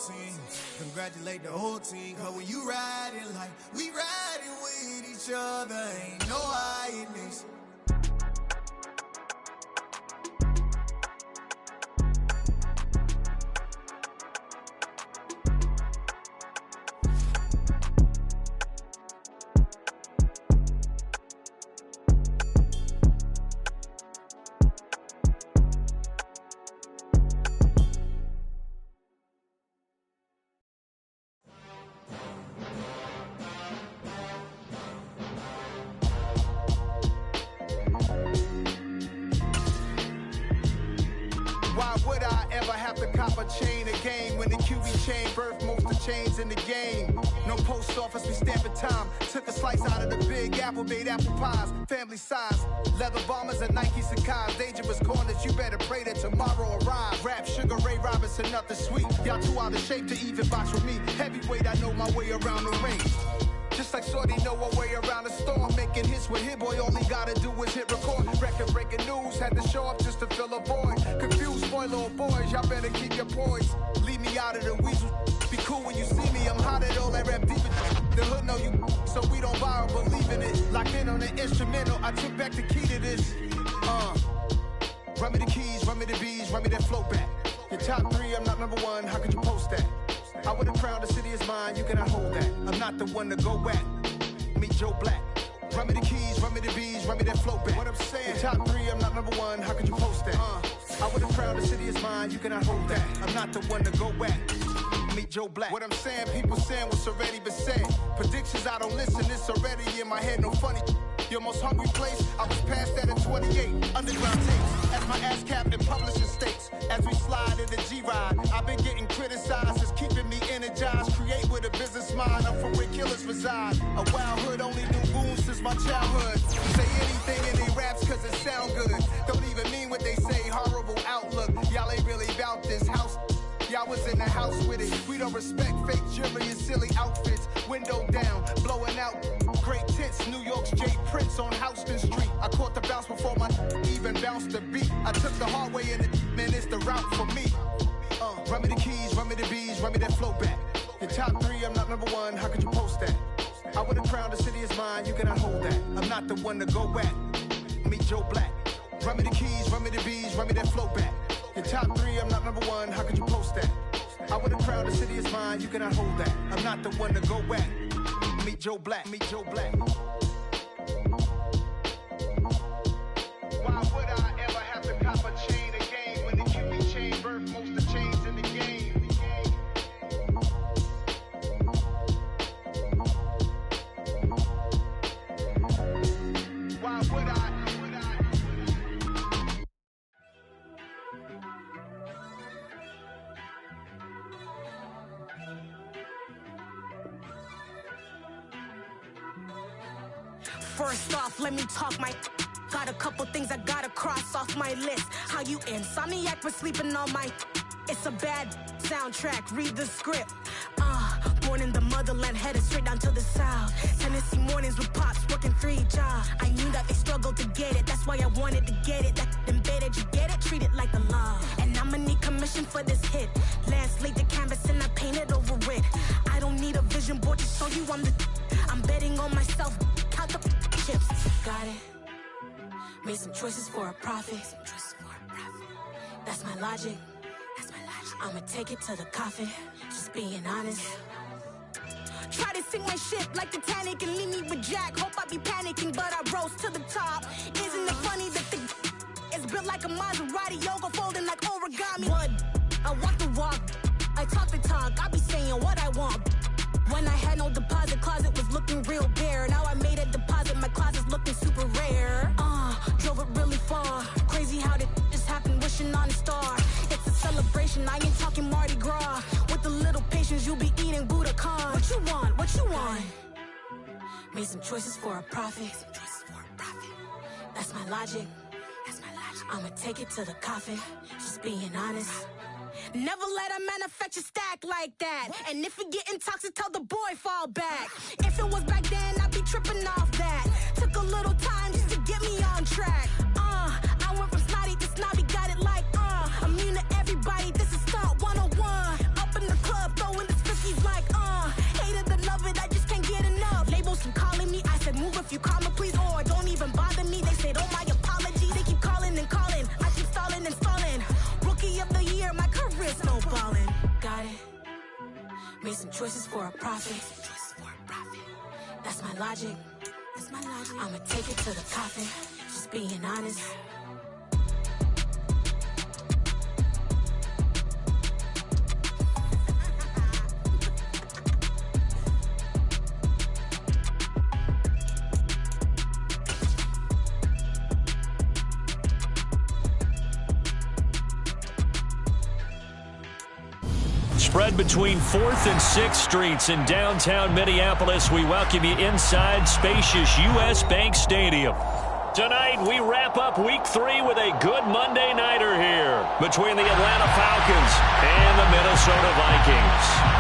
team. Congratulate the whole team. Cause when you riding like we riding with each other, ain't no hiding this. In the game, no post office, we stamping time. Took a slice out of the big apple, made apple pies, family size. Leather bombers and Nike Sacai's, dangerous corners. You better pray that tomorrow arrives. Rap, Sugar Ray Robinson, nothing sweet. Y'all too out of shape to even box with me. Heavyweight, I know my way around the ring. Just like Shorty know her way around the storm. Making hits with Hit Boy, all he gotta do is hit record. Record breaking news, had to show up just to fill a void. Confused boy, little boys, y'all better keep your poise. Leave me out of the weasel. Be cool when you see me, I'm hot at all that rap deep. The hood know you, so we don't borrow, believe in it. Locked in on the instrumental, I took back the key to this. Run me the keys, run me the bees, run me that flow back. Your top three, I'm not number one, how could you post that? I would've crowned the city is mine, you cannot hold that. I'm not the one to go back. Meet Joe Black. Run me the keys, run me the bees, run me that flow back. What I'm saying, your top three, I'm not number one, how could you post that? I would've crowned the city is mine, you cannot hold that. I'm not the one to go back. Meet Joe Black. What I'm saying, people saying what's already been said. Predictions, I don't listen, it's already in my head, no funny. Your most hungry place, I was past that at 28. Underground tapes, as my ass cap in publishing states. As we slide in the G-Ride, I've been getting criticized, it's keeping me energized. Create with a business mind, I'm from where killers reside. A wild hood, only knew goons since my childhood. Say anything in they raps cause it sound good. Don't even mean what they say, horrible outlook. Y'all ain't really about this house. Y'all was in the house with it. We don't respect fake jewelry and silly outfits. Window down, blowing out great tits. New York's Jay Prince on Houston Street. I caught the bounce before my even bounced the beat. I took the hard way in it, man, it's the route for me. Run me the keys, run me the bees, run me that flow back. Your top three, I'm not number one, how could you post that? I would've crowned the city is mine, you cannot hold that. I'm not the one to go back. Meet Joe Black. Run me the keys, run me the bees, run me that flow back. Your top three, I'm not number one, how could you post that? I would've crowned the city is mine, you cannot hold that. I'm not the one to go back. Meet Joe Black, meet Joe Black. Why would I ever have to cop a chain again when the QB chain birthed most of the chains in the game? Why would I? First off, let me talk my. Got a couple things I gotta cross off my list. How you insomniac for sleeping on my. It's a bad soundtrack, read the script. Born in the motherland, headed straight down to the south. Tennessee mornings with pops, working 3 jobs. I knew that they struggled to get it, that's why I wanted to get it. That embedded, you get it, treat it like the law. And I'ma need commission for this hit. Last laid the canvas and I painted over it. I don't need a vision board to show you I'm betting on myself, count the chips. Got it. Made some choices for a profit. That's my logic. I'ma take it to the coffin, just being honest. Try to sink my ship like Titanic and leave me with Jack. Hope I be panicking, but I rose to the top. Isn't it funny that the is built like a Maserati, yoga folding like origami? What? I walk the walk, I talk the talk, I be saying what I want. When I had no deposit, closet was looking real bare. Now I made a deposit, my closet's looking super rare. Drove it really far. Crazy how that just happened, wishing on a star. It's a celebration, I ain't talking Mardi Gras. With a little patience, you'll be eating Budokan. What you want? What you want? Made some choices for a profit. That's my logic. I'ma take it to the coffin, just being honest. Never let a manufacture stack like that. And if it getting toxic, tell the boy fall back. If it was back then, I'd be tripping off that. Took a little time just to get me on track. I went from snotty to snobby, got it like immune to everybody, this is stunt 101. Up in the club, throw choices for a profit. That's my logic. I'ma take it to the coffin. Just being honest. Spread between 4th and 6th Streets in downtown Minneapolis. We welcome you inside spacious U.S. Bank Stadium. Tonight, we wrap up Week 3 with a good Monday nighter here between the Atlanta Falcons and the Minnesota Vikings.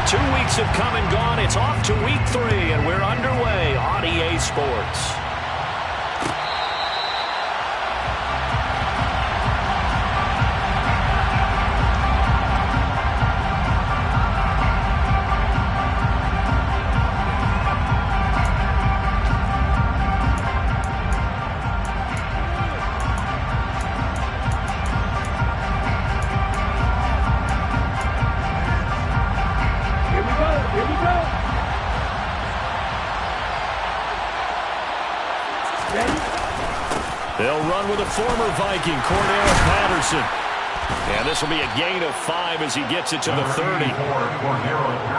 2 weeks have come and gone. It's off to Week 3, and we're underway on EA Sports. They'll run with a former Viking, Cordarrelle Patterson. And this will be a gain of 5 as he gets it to the 30.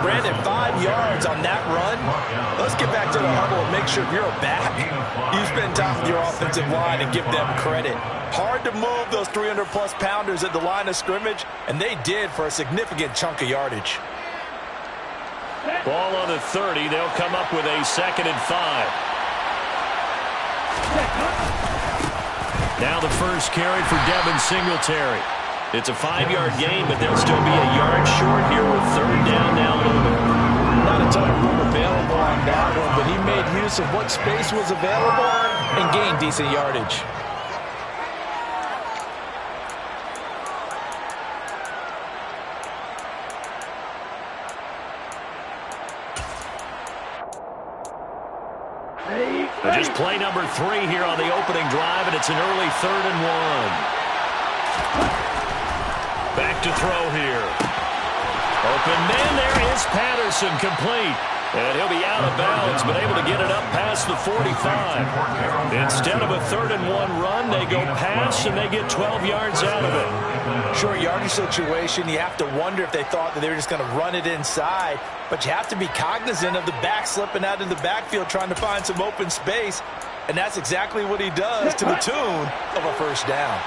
Brandon, 5 yards on that run. Let's get back to the huddle and make sure if you're a back, you spend time with your offensive line and give them credit. Hard to move those 300-plus pounders at the line of scrimmage, and they did for a significant chunk of yardage. Ball on the 30. They'll come up with a 2nd and 5. Now the first carry for Devin Singletary. It's a 5-yard gain, but they'll still be a yard short here with 3rd down now looming. Not a ton of room available on that one, but he made use of what space was available and gained decent yardage. Just play number 3 here on the opening drive, and it's an early 3rd and 1. Back to throw here. Open man, there is Patterson, complete. And he'll be out of bounds, but able to get it up past the 45. Instead of a 3rd and 1 run, they go pass, and they get 12 yards out of it. Short yardage situation, you have to wonder if they thought that they were just going to run it inside. But you have to be cognizant of the back slipping out of the backfield trying to find some open space. And that's exactly what he does to the tune of a 1st down.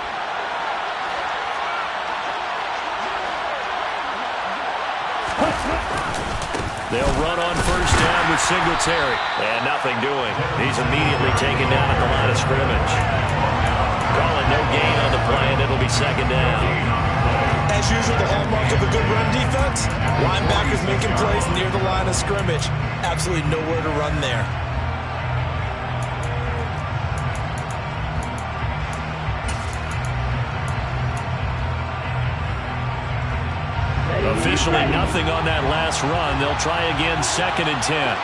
They'll run on 1st down with Singletary. And nothing doing. He's immediately taken down at the line of scrimmage. Calling no gain on the play, and it'll be 2nd down. As usual, the hallmark of a good run defense, linebackers making plays near the line of scrimmage. Absolutely nowhere to run there. Officially nothing on that last run. They'll try again, 2nd and 10.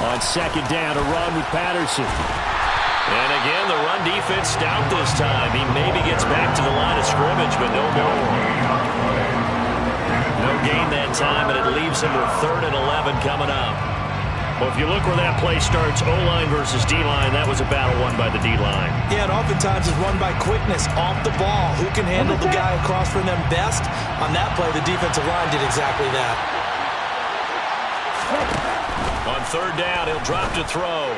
On 2nd down, a run with Patterson. And again, the run defense stout this time. He maybe gets back to the line of scrimmage, but no more. No gain that time, and it leaves him with 3rd and 11 coming up. Well, if you look where that play starts, O-line versus D-line, that was a battle won by the D-line. Yeah, and oftentimes it's won by quickness off the ball. Who can handle the guy across from them best? On that play, the defensive line did exactly that. On 3rd down, he'll drop to throw.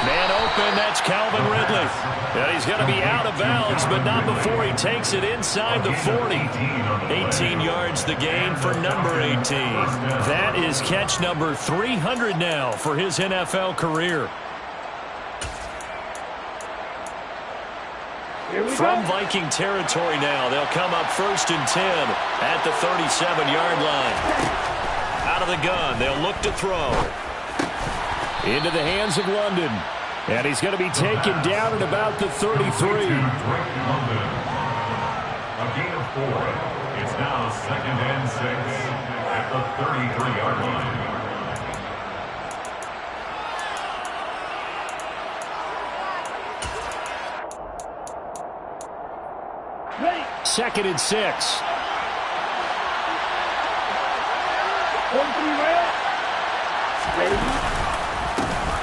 Man open, that's Calvin Ridley. And he's going to be out of bounds, but not before he takes it inside the 40. 18 yards the gain for number 18. That is catch number 300 now for his NFL career. From Viking territory now, they'll come up 1st and 10 at the 37-yard line. Out of the gun, they'll look to throw. Into the hands of London. And he's going to be taken down at about the 33. A gain of 4. It's now 2nd and 6 at the 33-yard line. 2nd and 6.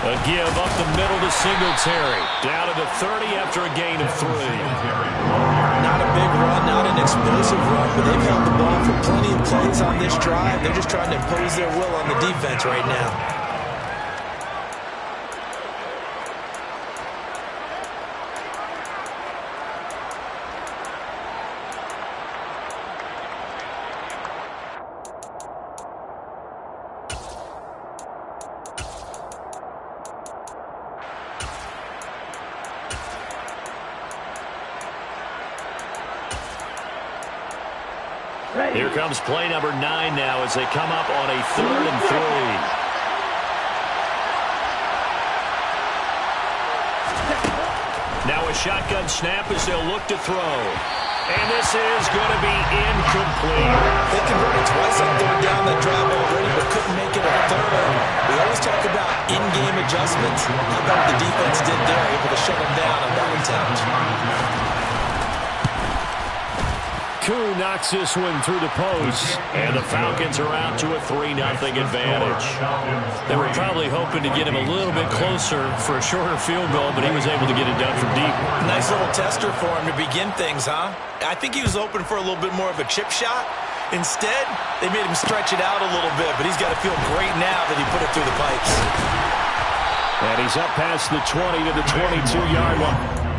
A give up the middle to Singletary. Down to the 30 after a gain of 3. Not a big run, not an explosive run, but they've held the ball for plenty of plays on this drive. They're just trying to impose their will on the defense right now. Here comes play number 9 now as they come up on a 3rd and 3. Now a shotgun snap as they'll look to throw. And this is going to be incomplete. They converted twice on 3rd down that drive already, but couldn't make it on 3rd. We always talk about in-game adjustments. How about what the defense did there, able to shut them down on that attempt. Koo knocks this one through the post, and the Falcons are out to a 3-0 advantage. They were probably hoping to get him a little bit closer for a shorter field goal, but he was able to get it done from deep. Nice little tester for him to begin things, huh? I think he was open for a little bit more of a chip shot. Instead, they made him stretch it out a little bit, but he's got to feel great now that he put it through the pipes. And he's up past the 20 to the 22-yard line.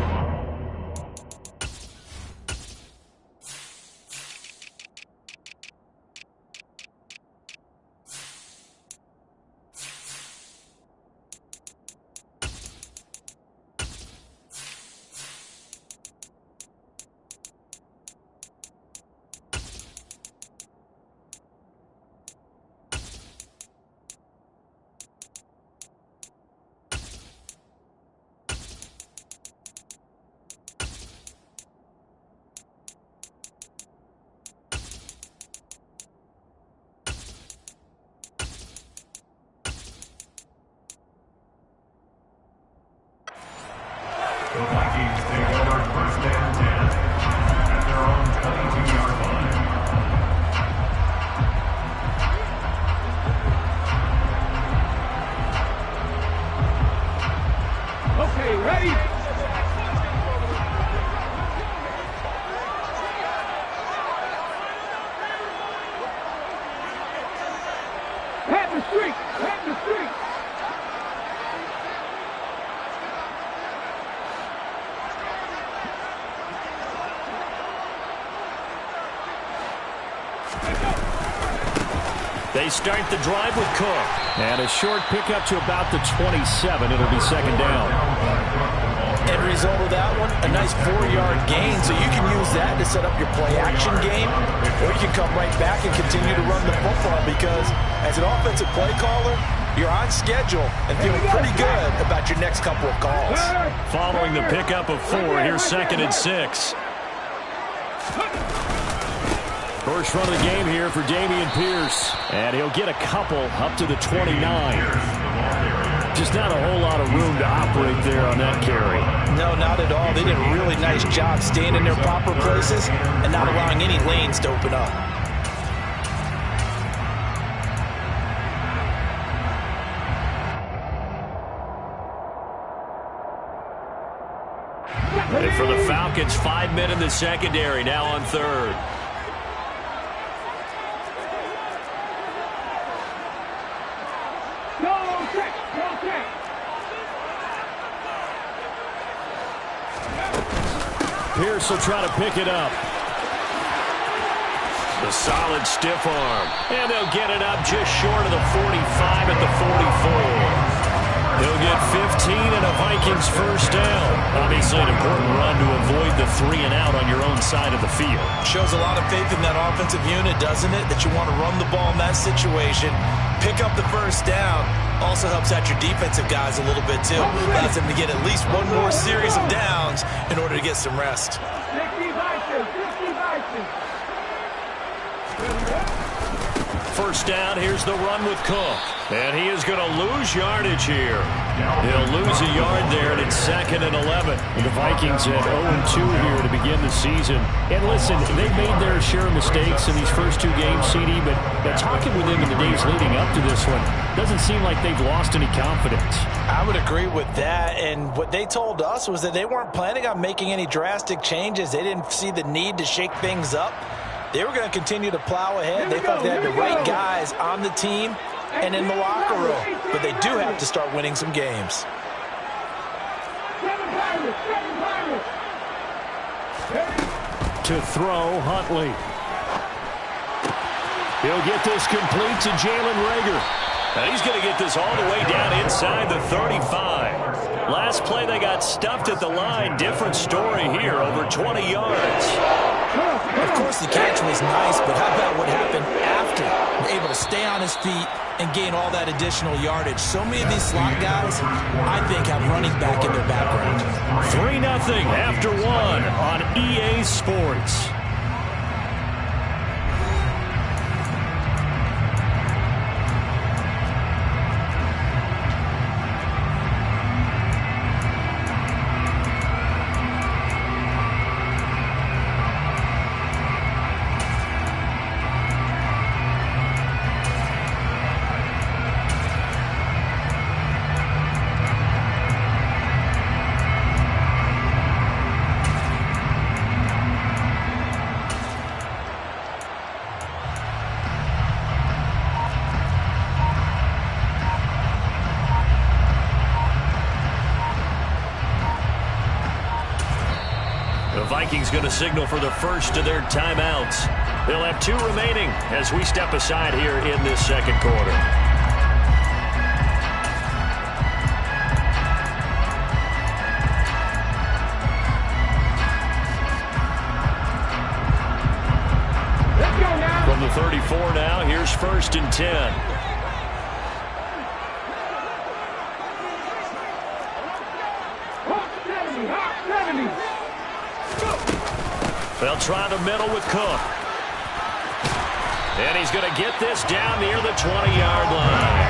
The Vikings take over 1st and 10 at their own 22-yard line. Okay, ready? Pat the street! Pat the street! They start the drive with Cook. And a short pickup to about the 27. It'll be 2nd down. End result of that one, a nice 4-yard gain, so you can use that to set up your play-action game, or you can come right back and continue to run the football because as an offensive play caller, you're on schedule and feeling pretty good about your next couple of calls. Following the pickup of 4, here's 2nd and 6. First run of the game here for Dameon Pierce. And he'll get a couple up to the 29. Just not a whole lot of room to operate there on that carry. No, not at all. They did a really nice job staying in their proper places and not allowing any lanes to open up. And for the Falcons, 5 men in the secondary, now on 3rd. Pierce will try to pick it up. The solid stiff arm. And they'll get it up just short of the 45 at the 44. He'll get 15 and a Vikings first down. Obviously an important run to avoid the the 3 and out on your own side of the field. Shows a lot of faith in that offensive unit, doesn't it? That you want to run the ball in that situation, pick up the first down. Also helps out your defensive guys a little bit, too. Allows them to get at least one more series of downs in order to get some rest. First down, here's the run with Cook. And he is going to lose yardage here. He'll lose a yard there, and it's 2nd and 11. And the Vikings at 0-2 here to begin the season. And listen, they made their share of mistakes in these first 2 games, CD, but talking with them in the days leading up to this one, doesn't seem like they've lost any confidence. I would agree with that, and what they told us was that they weren't planning on making any drastic changes. They didn't see the need to shake things up. They were going to continue to plow ahead. They thought they had the right guys on the team and in the locker room, but they do have to start winning some games. To throw, Huntley. He'll get this complete to Jalen Reagor. And he's going to get this all the way down inside the 35. Last play, they got stuffed at the line. Different story here, over 20 yards. Of course, the catch was nice, but how about what happened after? Able to stay on his feet and gain all that additional yardage. So many of these slot guys, I think, have running back in their background. 3-0 after 1 on EA Sports. Vikings going to signal for the first of their timeouts. They'll have 2 remaining as we step aside here in this second quarter. From the 34 now, here's 1st and 10. They'll try the middle with Cook. And he's going to get this down near the 20-yard line.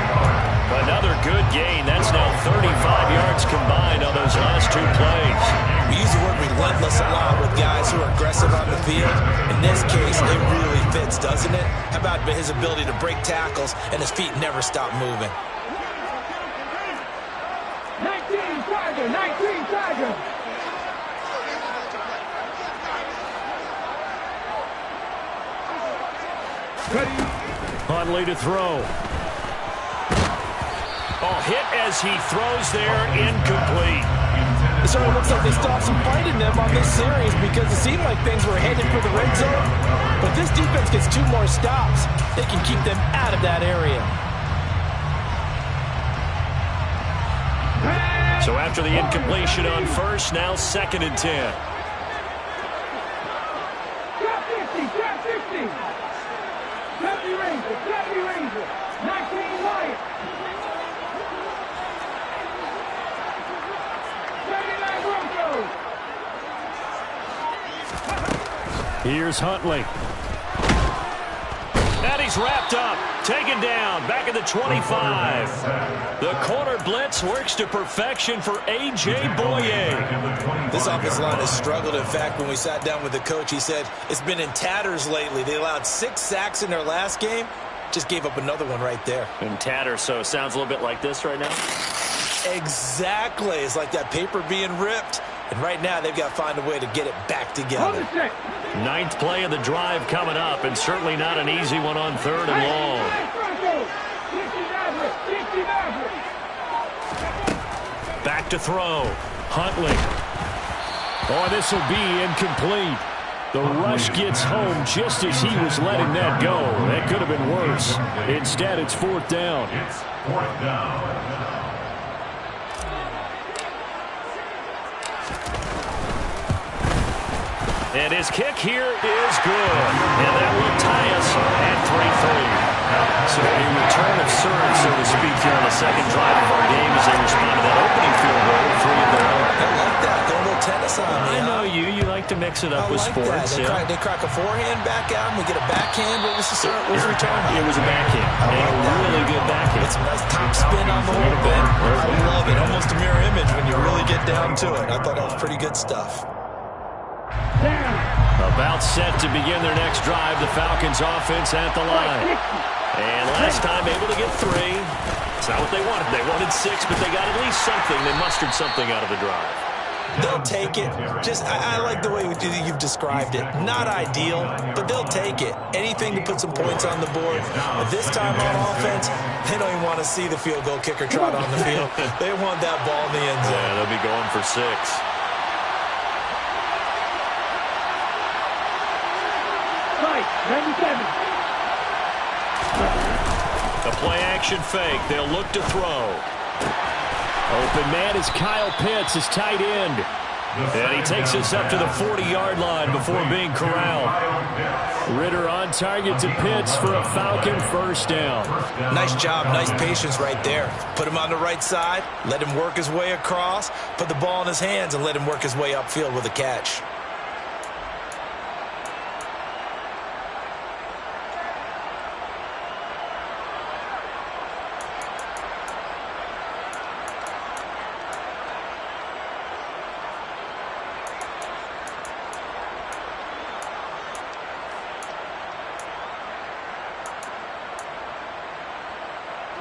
Another good gain. That's now 35 yards combined on those last 2 plays. We use the word relentless a lot with guys who are aggressive on the field. In this case, it really fits, doesn't it? How about his ability to break tackles and his feet never stop moving? 19 Tiger. Huntley to throw. Oh, hit as he throws there, incomplete. It certainly looks like they stopped some fight in them on this series because it seemed like things were headed for the red zone. But this defense gets 2 more stops. They can keep them out of that area. So after the incompletion on first, now 2nd and 10. Here's Huntley. And he's wrapped up, taken down, back at the 25. The corner blitz works to perfection for A.J. Bouye. This offensive line has struggled. In fact, when we sat down with the coach, he said it's been in tatters lately. They allowed 6 sacks in their last game. Just gave up another one right there. In tatters, so it sounds a little bit like this right now? Exactly. It's like that paper being ripped. And right now, they've got to find a way to get it back together. 9th play of the drive coming up, and certainly not an easy one on 3rd and long. Back to throw. Huntley. Oh, this will be incomplete. The rush gets home just as he was letting that go. That could have been worse. Instead, it's 4th down. It's 4th down. And his kick here is good. And that will tie us at 3-3. So a return of serve, so to speak, here on the second drive of our game as they respond to that opening field goal, 3 of their own. I like that. Go a little tennis on me. I know you. You like to mix it up with sports. That. They crack a forehand back out, and we get a backhand. What was the serve? What was the return? It was a backhand. And a really good backhand. It's a nice top spin on the whole bit. I love it. Almost a mirror image when you really get down to it. I thought that was pretty good stuff. About set to begin their next drive, the Falcons offense at the line. And last time able to get 3. It's not what they wanted. They wanted 6, but they got at least something. They mustered something out of the drive. They'll take it. I like the way you've described it. Not ideal, but they'll take it. Anything to put some points on the board. But this time on offense, they don't even want to see the field goal kicker trot on the field. They want that ball in the end zone. Yeah, they'll be going for 6. A play-action fake. They'll look to throw. Open man is Kyle Pitts, his tight end. And he takes us up to the 40-yard line before being corralled. Ritter on target to Pitts for a Falcon first down. Nice job, nice patience right there. Put him on the right side, let him work his way across, put the ball in his hands, and let him work his way upfield with a catch.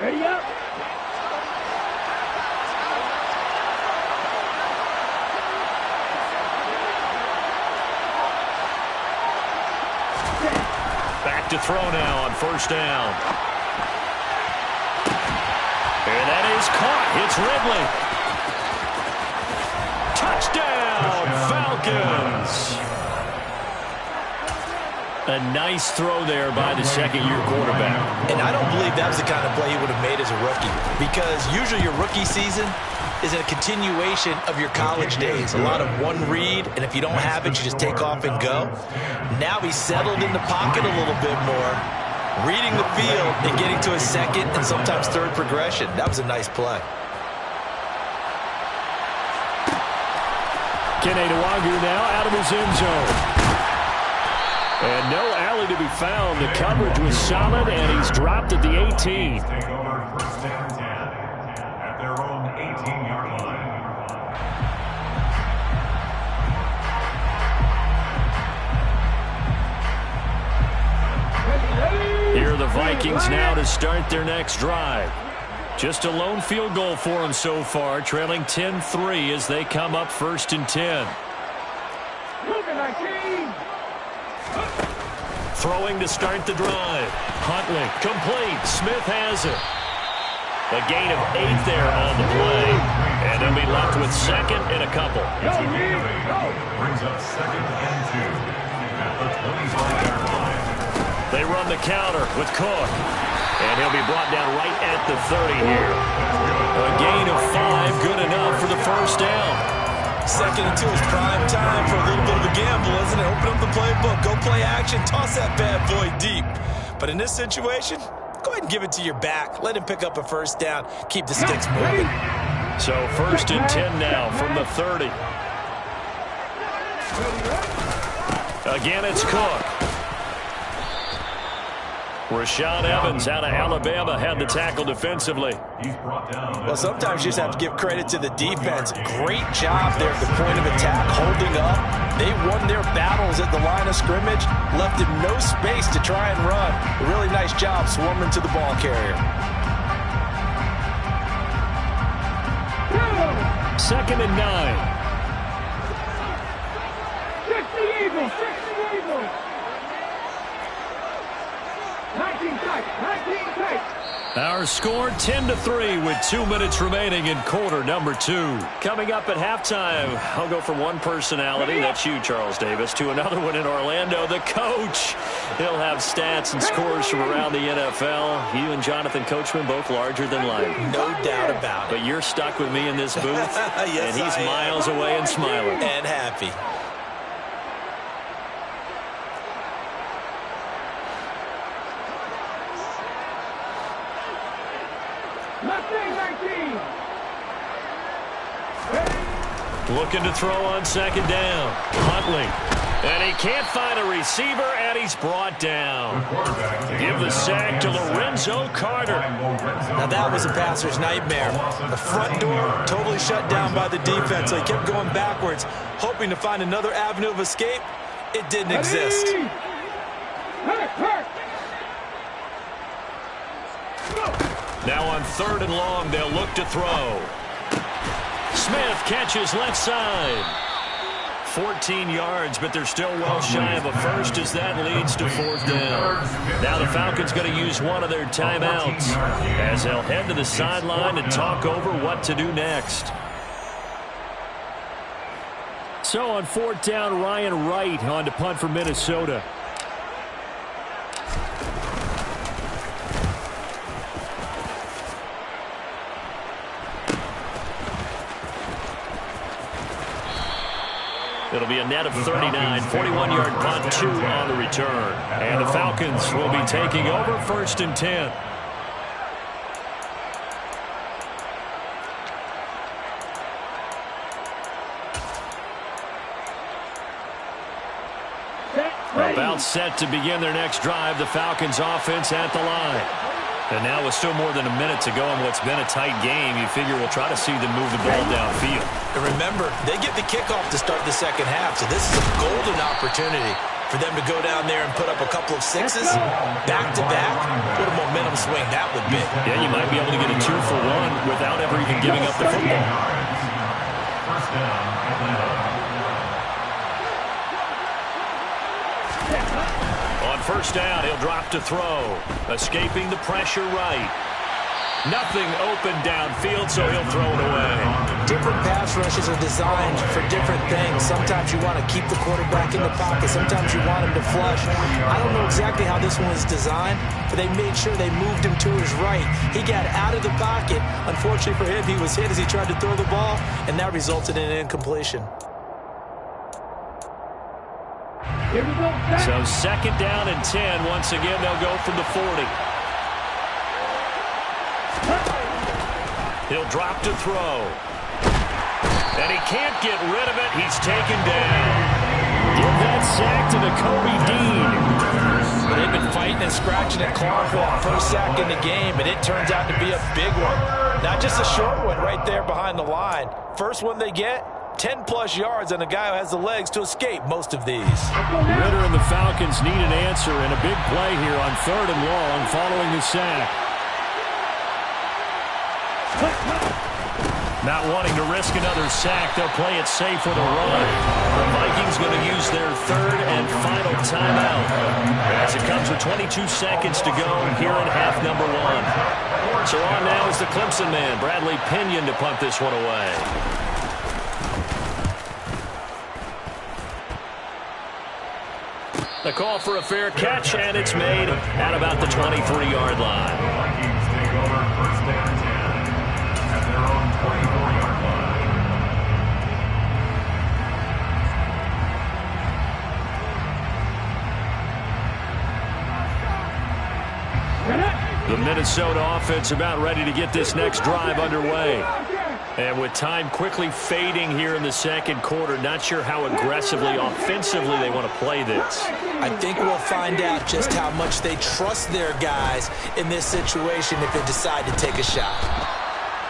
Ready up. Back to throw now on first down. And that is caught. It's Ridley. Touchdown, Falcons. A nice throw there by the second-year quarterback. And I don't believe that was the kind of play he would have made as a rookie, because usually your rookie season is a continuation of your college days. A lot of one read, and if you don't have it, you just take off and go. Now he's settled in the pocket a little bit more, reading the field and getting to his second and sometimes third progression. That was a nice play. Kene Nwangwu now out of his end zone. And no alley to be found. The coverage was solid, and he's dropped at the 18. Take over first and 10 at their own 18-yard line. Here are the Vikings now to start their next drive. Just a lone field goal for them so far, trailing 10-3 as they come up first and 10. Throwing to start the drive. Huntley complete. Smith has it. A gain of 8 there on the play. And they'll be left with second and a couple. Brings up second and 2 at the 25-yard line. They run the counter with Cook. And he'll be brought down right at the 30 here. A gain of 5, good enough for the first down. Second and 2 is prime time for a little bit of a gamble, isn't it? Open up the playbook, go play action, toss that bad boy deep. But in this situation, go ahead and give it to your back. Let him pick up a first down. Keep the sticks moving. So first and 10 now from the 30. Again, it's Cook. Rashaan Evans out of Alabama had the tackle defensively. Well, sometimes you just have to give credit to the defense. Great job there at the point of attack, holding up. They won their battles at the line of scrimmage, left him no space to try and run. A really nice job swarming to the ball carrier. Second and 9. 60 Eagles, 60 Eagles. 19 tight, 19 tight. Our score 10-3 with 2 minutes remaining in quarter number 2. Coming up at halftime, I'll go from one personality, that's you, Charles Davis, to another one in Orlando, the coach. He'll have stats and scores from around the NFL. You and Jonathan Coachman both larger than life. No doubt about it. But you're stuck with me in this booth, yes, and he's miles away and smiling. And happy. Looking to throw on second down. Huntley. And he can't find a receiver, and he's brought down. Give the sack to Lorenzo Carter. Now that was a passer's nightmare. The front door totally shut down by the defense, so he kept going backwards, hoping to find another avenue of escape. It didn't exist. Now on 3rd and long, they'll look to throw. Smith catches left side. 14 yards, but they're still well shy of a first as that leads to 4th down. Now the Falcons going to use one of their timeouts as they'll head to the sideline and talk over what to do next. So on 4th down, Ryan Wright on to punt for Minnesota. It'll be a net of 39, 41-yard punt, 2 on the return. And the Falcons will be taking over 1st and 10. About set to begin their next drive, the Falcons offense at the line. And now with still more than a minute to go in what's been a tight game, you figure we'll try to see them move the ball downfield. And remember, they get the kickoff to start the second half, so this is a golden opportunity for them to go down there and put up a couple of sixes back-to-back. What a momentum swing that would be. Yeah, you might be able to get a 2-for-1 without ever even giving up the football. First down, Atlanta. On 1st down, he'll drop to throw. Escaping the pressure right. Nothing open downfield, so he'll throw it away. Different pass rushes are designed for different things. Sometimes you want to keep the quarterback in the pocket. Sometimes you want him to flush. I don't know exactly how this one was designed, but they made sure they moved him to his right. He got out of the pocket. Unfortunately for him, he was hit as he tried to throw the ball, and that resulted in an incompletion. So 2nd down and 10. Once again, they'll go from the 40. He'll drop to throw. And he can't get rid of it. He's taken down. Give that sack to Nakobe Dean. They've been fighting and scratching and clawing for that first sack in the game, and it turns out to be a big one. Not just a short one right there behind the line. First one they get, 10-plus yards, and a guy who has the legs to escape most of these. Ritter and the Falcons need an answer and a big play here on 3rd and long following the sack. Not wanting to risk another sack, they'll play it safe with a run. The Vikings going to use their 3rd and final timeout as it comes with 22 seconds to go here in half number 1. So on now is the Clemson man, Bradley Pinion, to punt this one away. The call for a fair catch, and it's made at about the 23-yard line. The Vikings take over 1st and 10 at their own 24-yard line. The Minnesota offense about ready to get this next drive underway. And with time quickly fading here in the 2nd quarter, not sure how aggressively, offensively they want to play this. I think we'll find out just how much they trust their guys in this situation if they decide to take a shot.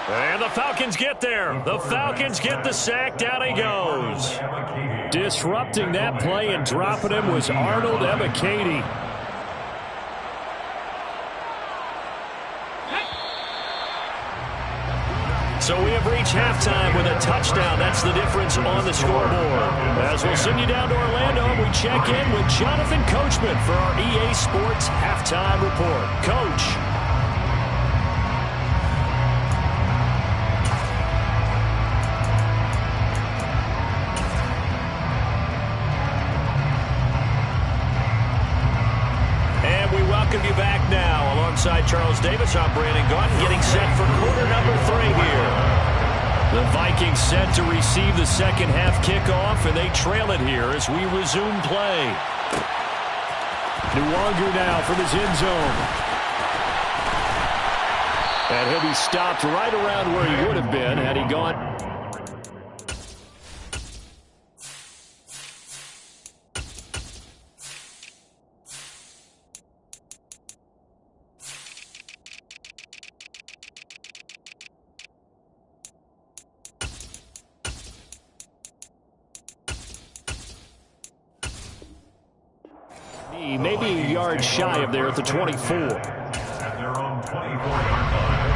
And the Falcons get there. The Falcons get the sack. Down he goes. Disrupting that play and dropping him was Arnold Ebiketie. So we have reached halftime with a touchdown. That's the difference on the scoreboard. As we'll send you down to Orlando, we check in with Jonathan Coachman for our EA Sports Halftime Report. Coach. And we welcome you back now. Alongside Charles Davis, I'm Brandon Gaudin, getting set for quarter number 3 here. The Vikings set to receive the second half kickoff, and they trail it here as we resume play. Nwangu now from his end zone. And he'll be stopped right around where he would have been had he gone. Maybe a yard shy of there at the 24. At their own 24-yard line.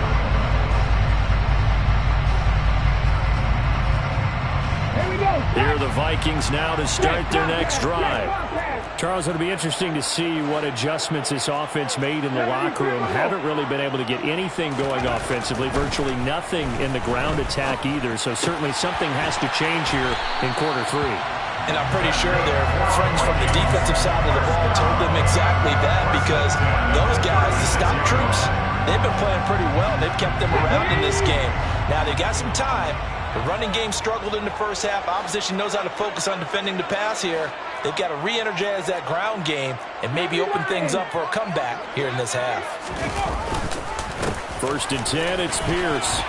Here are the Vikings now to start their next drive. Charles, it'll be interesting to see what adjustments this offense made in the locker room. Haven't really been able to get anything going offensively, virtually nothing in the ground attack either. So certainly something has to change here in quarter 3. And I'm pretty sure their friends from the defensive side of the ball told them exactly that, because those guys, the stop troops, they've been playing pretty well. They've kept them around in this game. Now, they've got some time. The running game struggled in the first half. Opposition knows how to focus on defending the pass here. They've got to re-energize that ground game and maybe open things up for a comeback here in this half. 1st and 10, it's Pierce.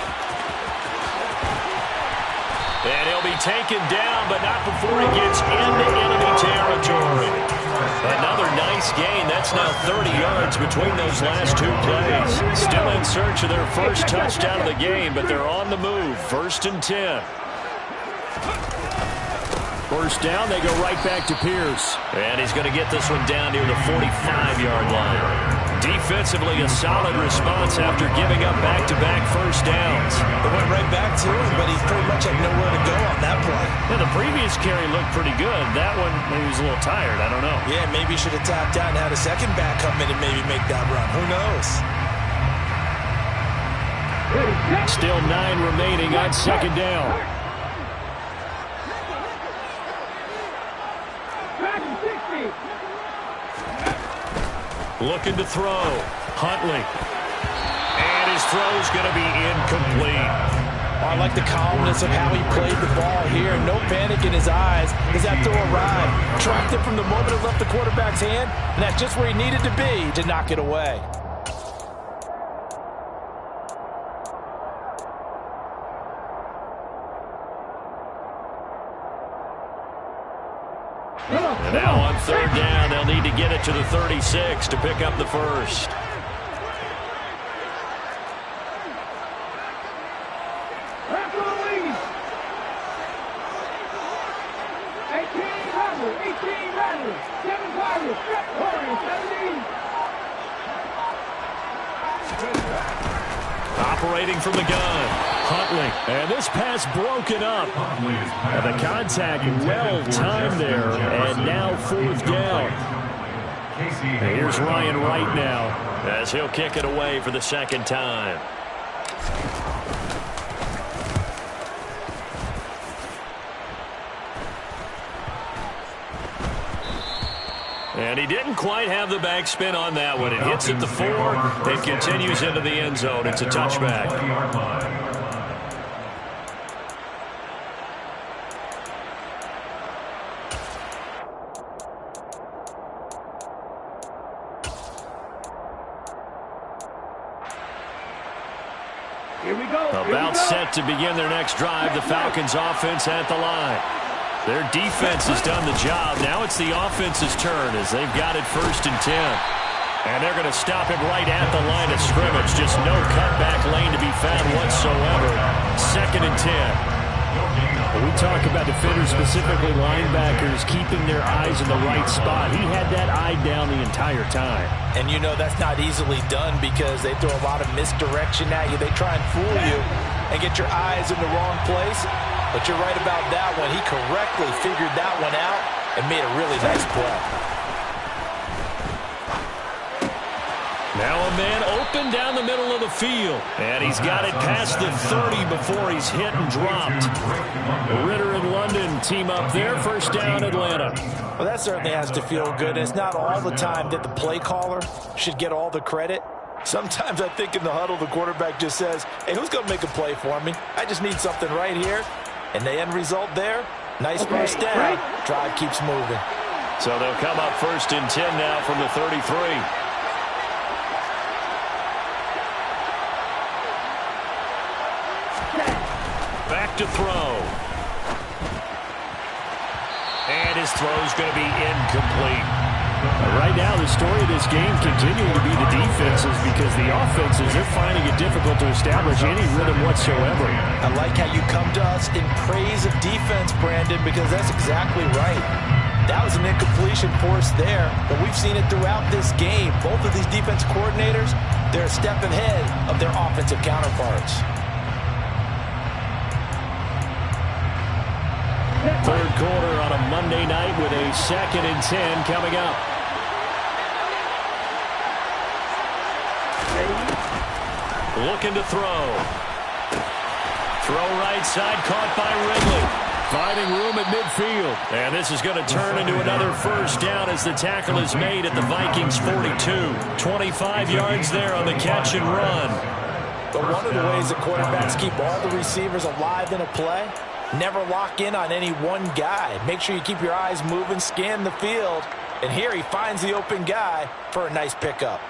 And he'll be taken down, but not before he gets into enemy territory. Another nice gain. That's now 30 yards between those last 2 plays. Still in search of their first touchdown of the game, but they're on the move. 1st and 10. First down, they go right back to Pierce. And he's going to get this one down near the 45-yard line. Defensively, a solid response after giving up back-to-back first downs. They went right back to him, but he pretty much had nowhere to go on that play. Yeah, the previous carry looked pretty good. That one, maybe he was a little tired. I don't know. Yeah, maybe he should have tapped out and had a second back come in and maybe make that run. Who knows? Still 9 remaining on 2nd down. Looking to throw. Huntley. And his throw's going to be incomplete. I like the calmness of how he played the ball here. No panic in his eyes as that throw arrived. Tracked it from the moment it left the quarterback's hand, and that's just where he needed to be to knock it away. And now on 3rd down, they'll need to get it to the 36 to pick up the first. Operating from the gun, Huntley. And this pass broken up. And the contact well timed there. And now 4th down. And here's Ryan Wright now as he'll kick it away for the 2nd time. And he didn't quite have the backspin on that one. It hits at the 4 and continues into the end zone. It's a touchback. Here we go. About set to begin their next drive. The Falcons offense at the line. Their defense has done the job. Now it's the offense's turn as they've got it 1st and 10. And they're going to stop him right at the line of scrimmage. Just no cutback lane to be found whatsoever. 2nd and 10. We talk about defenders, specifically linebackers, keeping their eyes in the right spot. He had that eye down the entire time. And you know that's not easily done because they throw a lot of misdirection at you. They try and fool you and get your eyes in the wrong place. But you're right about that one. He correctly figured that one out and made a really nice play. Now a man open down the middle of the field. And he's got it past the 30 before he's hit and dropped. Ritter and London team up there. 1st down, Atlanta. Well, that certainly has to feel good. It's not all the time that the play caller should get all the credit. Sometimes I think in the huddle, the quarterback just says, hey, who's going to make a play for me? I just need something right here. And the end result there, nice first down. Drive keeps moving. So they'll come up 1st and 10 now from the 33. to throw. And his throw's going to be incomplete. Right now, the story of this game continuing to be the defenses because the offenses, they're finding it difficult to establish any rhythm whatsoever. I like how you come to us in praise of defense, Brandon, because that's exactly right. That was an incompletion forced there, but we've seen it throughout this game. Both of these defense coordinators, they're a step ahead of their offensive counterparts. Third quarter on a Monday night with a 2nd and 10 coming up. Looking to throw. Throw right side, caught by Ridley. Finding room at midfield. And this is going to turn into another first down as the tackle is made at the Vikings 42. 25 yards there on the catch and run. But one of the ways the quarterbacks keep all the receivers alive in a play, never lock in on any one guy. Make sure you keep your eyes moving, scan the field. And here he finds the open guy for a nice pickup.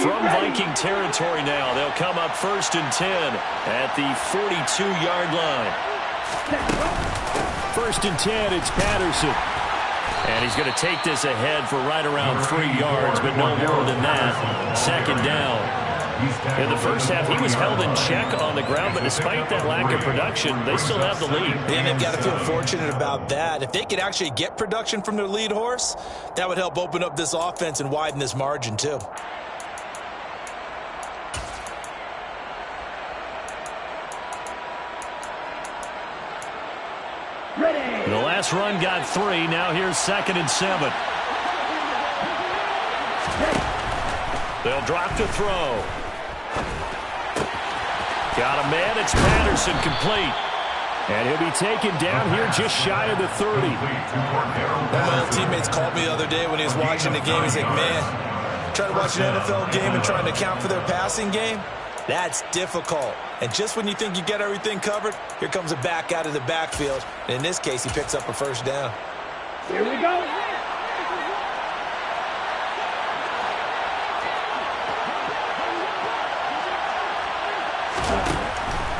From Viking territory now, they'll come up 1st and 10 at the 42-yard line. 1st and 10, it's Patterson. And he's going to take this ahead for right around 3 yards, but no more than that. 2nd down. In the first half, he was held in check on the ground, but despite that lack of production, they still have the lead. And they've got to feel fortunate about that. If they could actually get production from their lead horse, that would help open up this offense and widen this margin too. The last run got 3. Now here's 2nd and 7. They'll drop to throw. Got a man. It's Patterson, complete. And he'll be taken down here just shy of the 30. One of my old teammates called me the other day when he was watching the game. He's like, man, trying to watch an NFL game and trying to account for their passing game, that's difficult. And just when you think you get everything covered, here comes a back out of the backfield. And in this case, he picks up a first down. Here we go.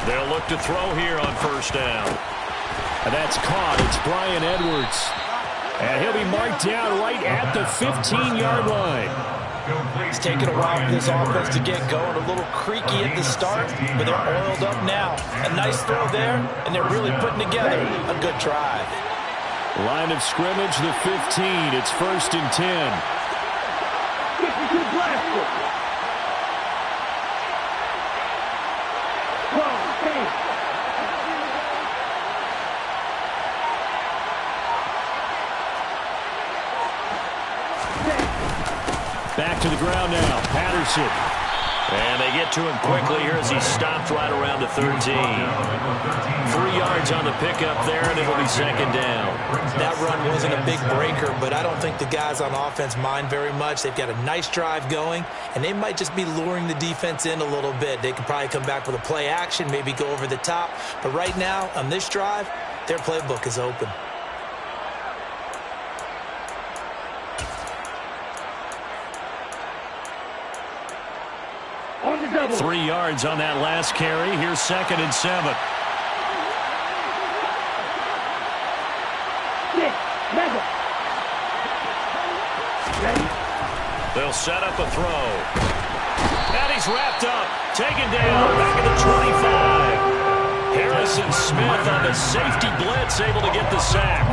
They'll look to throw here on 1st down. And that's caught. It's Bryan Edwards. And he'll be marked down right at the 15-yard line. It's taken a while for this offense to get going. A little creaky at the start, but they're oiled up now. A nice throw there, and they're really putting together a good drive. Line of scrimmage, the 15. It's 1st and 10. Get me to the blast. 12, 8. Back to the ground now. Patterson. And they get to him quickly here as he stopped right around the 13. 3 yards on the pickup there, and it'll be 2nd down. That run wasn't a big breaker, but I don't think the guys on offense mind very much. They've got a nice drive going, and they might just be luring the defense in a little bit. They could probably come back with a play action, maybe go over the top. But right now, on this drive, their playbook is open. 3 yards on that last carry. Here's 2nd and 7. They'll set up a throw. And he's wrapped up. Taken down. Back at the 25. Harrison Smith on the safety blitz, able to get the sack.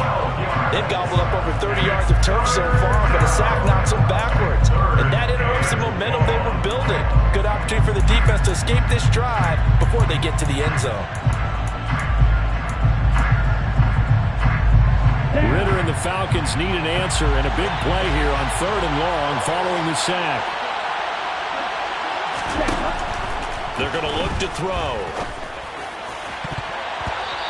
They've gobbled up over 30 yards of turf so far, but a sack knocks them backwards. And that interrupts the momentum they were building. Good opportunity for the defense to escape this drive before they get to the end zone. Ridder and the Falcons need an answer, and a big play here on 3rd and long following the sack. They're going to look to throw.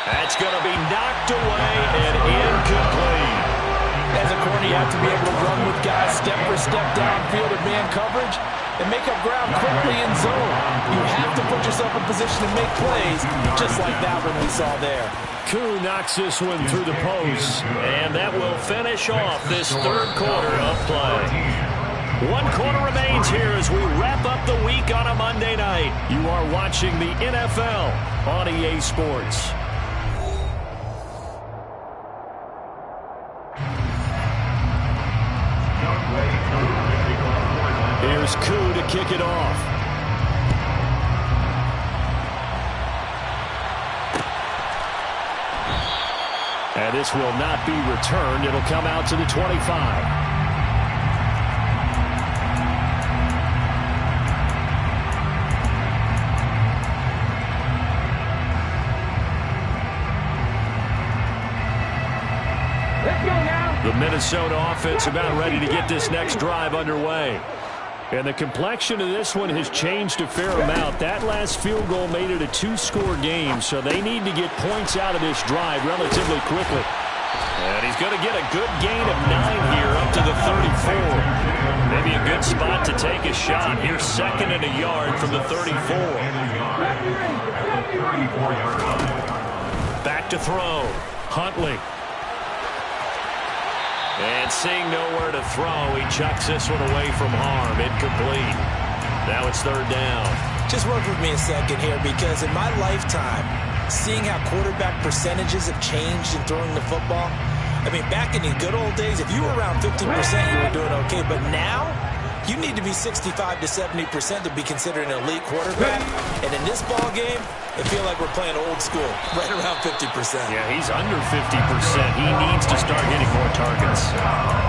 That's going to be knocked away and incomplete. as a corner, you have to be able to run with guys step for step downfield or man coverage and make up ground quickly in zone. You have to put yourself in position to make plays, just like that one we saw there. Koo knocks this one through the post. And that will finish off this third quarter of play. 1 quarter remains here as we wrap up the week on a Monday night. You are watching the NFL on EA Sports. Here's Koo to kick it off. And this will not be returned. It'll come out to the 25. The Minnesota offense about ready to get this next drive underway. And the complexion of this one has changed a fair amount. That last field goal made it a 2-score game, so they need to get points out of this drive relatively quickly. And he's going to get a good gain of 9 here up to the 34. Maybe a good spot to take a shot. Here's 2nd and a yard from the 34. Back to throw. Huntley. And seeing nowhere to throw, he chucks this one away from harm. Incomplete. Now it's 3rd down. Just work with me a second here, because in my lifetime, seeing how quarterback percentages have changed in throwing the football, I mean, back in the good old days, if you were around 50%, you were doing okay. But now, you need to be 65 to 70% to be considered an elite quarterback. And in this ball game, I feel like we're playing old school, right around 50%. Yeah, he's under 50%. He needs to start hitting more targets.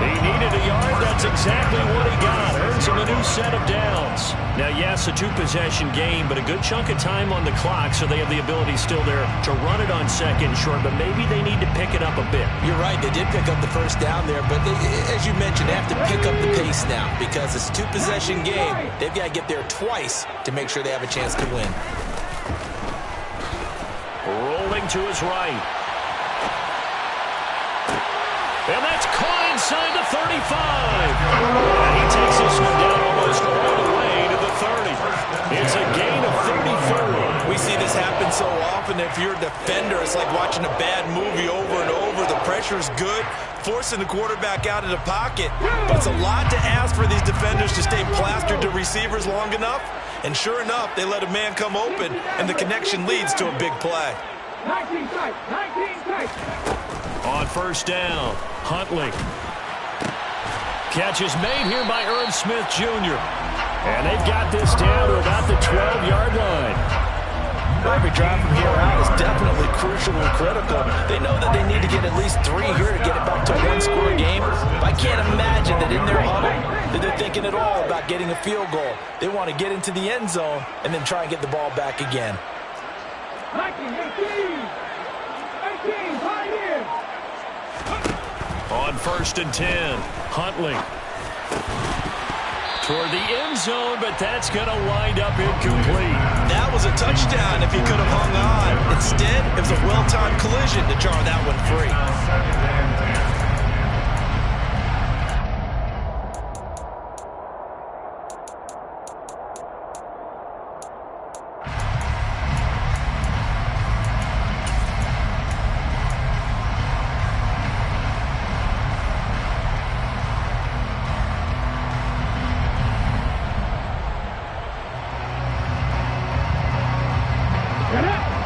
He needed a yard. That's exactly what he got. Earns him a new set of downs. Now, yes, a 2-possession game, but a good chunk of time on the clock, so they have the ability still there to run it on 2nd short, but maybe they need to pick it up a bit. You're right. They did pick up the 1st down there, but as you mentioned, they have to pick up the pace now, because it's a 2-possession game. They've got to get there twice to make sure they have a chance to win. Rolling to his right. And that's caught inside the 35. And he takes this one down almost all the way to the 30. It's a gain of 34. We see this happen so often. If you're a defender, it's like watching a bad movie over and over. The pressure's good, forcing the quarterback out of the pocket. But it's a lot to ask for these defenders to stay plastered to receivers long enough. And sure enough, they let a man come open, and the connection leads to a big play. 19 tight, 19 tight. On 1st down, Huntley. Catch is made here by Irv Smith Jr. And they've got this down to about the 12-yard line. Every drive from here out is definitely crucial and critical. They know that they need to get at least 3 here to get it back to a 1-score game. I can't imagine that in their huddle that they're thinking at all about getting a field goal. They want to get into the end zone and then try and get the ball back again. 19, 18, pioneer. On 1st and 10, Huntley. Toward the end zone, but that's going to wind up incomplete. That was a touchdown if he could have hung on. Instead, it was a well-timed collision to jar that one free.